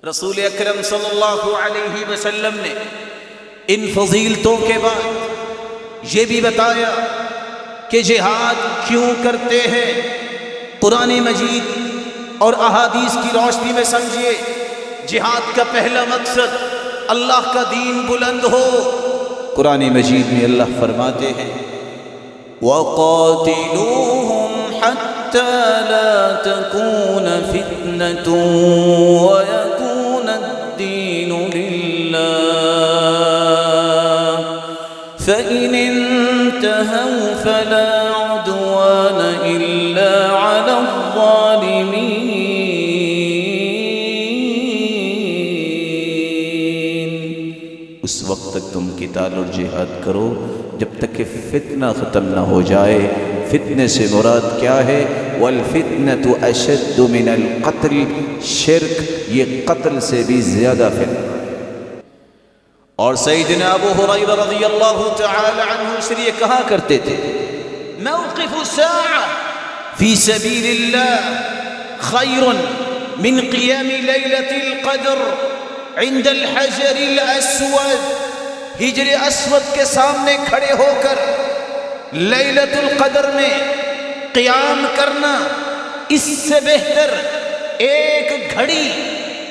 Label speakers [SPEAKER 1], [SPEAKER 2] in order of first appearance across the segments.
[SPEAKER 1] رسول اکرم صلی اللہ علیہ وسلم نے ان فضیلتوں کے بعد یہ بھی بتایا کہ جہاد کیوں کرتے ہیں۔ قرآن مجید اور احادیث کی روشنی میں سمجھیے، جہاد کا پہلا مقصد اللہ کا دین بلند ہو۔ قرآن مجید میں اللہ فرماتے ہیں وَقَاتِلُوهُمْ حَتَّى لَا تَكُونَ فِتْنَةٌ وَيَكُونَ الدِّينُ لِلَّهِ فَإِنِ انْتَهَوْا فَلَا عُدْوَانَ إِلَّا عَلَى الظَّالِمِينَ۔ اس وقت تک تم قتال اور جہاد کرو جب تک کہ فتنہ ختم نہ ہو جائے۔ فتنے سے مراد کیا ہے؟ والفتنة اشد من القتل، شرک یہ قتل سے بھی زیادہ فتنہ۔ اور سیدنا ابو ہریرہ رضی اللہ تعالی عنہ اس لیے کہا کرتے تھے موقف ساعة فی سبیل اللہ خیر من قیام لیلة القدر عند الحجر الاسود۔ حجر اسود کے سامنے کھڑے ہو کر لیلۃ القدر میں قیام کرنا اس سے بہتر ایک گھڑی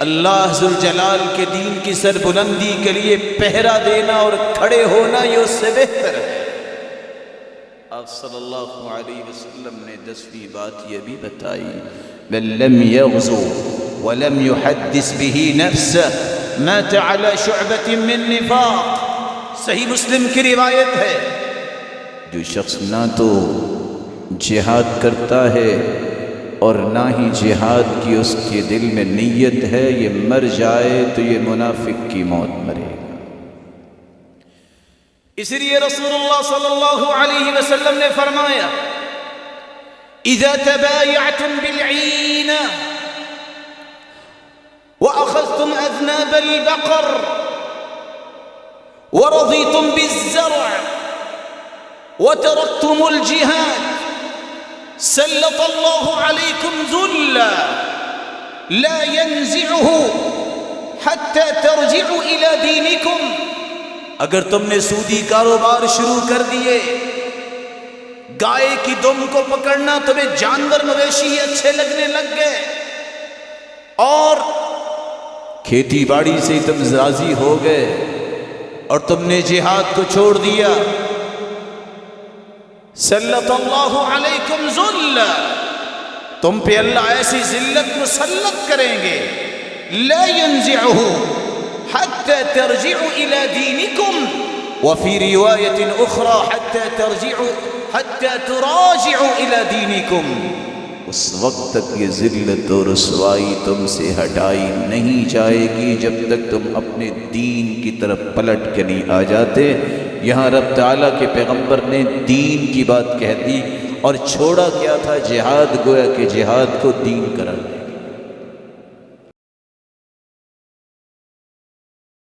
[SPEAKER 1] اللہ ذوالجلال کے دین کی سربلندی کے لیے پہرا دینا اور کھڑے ہونا یہ اس سے بہتر ہے۔ آپ صلی اللہ علیہ وسلم نے 10ویں بات یہ بھی بتائی من لم یغزو ولم یحدث به نفسه مات على شعبة من نفاق۔ صحیح مسلم کی روایت ہے جو شخص نہ تو جہاد کرتا ہے اور نہ ہی جہاد کی اس کے دل میں نیت ہے، یہ مر جائے تو یہ منافق کی موت مرے گا۔ اس لیے رسول اللہ صلی اللہ علیہ وسلم نے فرمایا اذا تبايعتم بالعين واخذتم اذناب البقر ورضيتم بالزرع وتركتم الجهاد سلط الله عليكم ذلا لا ينزعه حتى ترجعوا الى دينكم۔ اگر تم نے سودی کاروبار شروع کر دیے، گائے کی دم کو پکڑنا تمہیں جانور مویشی اچھے لگنے لگ گئے، اور کھیتی باڑی سے تم راضی ہو گئے اور تم نے جہاد کو چھوڑ دیا، سلط اللہ علیکم ذلا، تم پہ اللہ ایسی ذلت مسلط کریں گے، لا ينزعه حتى ترجعوا الى دينكم، وفي رواية اخرى حتى تراجعوا الى دينكم۔ اس وقت تک یہ ذلت و رسوائی تم سے ہٹائی نہیں جائے گی جب تک تم اپنے دین کی طرف پلٹ کے نہیں آ جاتے۔ یہاں رب تعالیٰ کے پیغمبر نے دین کی بات کہہ دی اور چھوڑا کیا تھا؟ جہاد، گویا کہ جہاد کو دین قرار دیا۔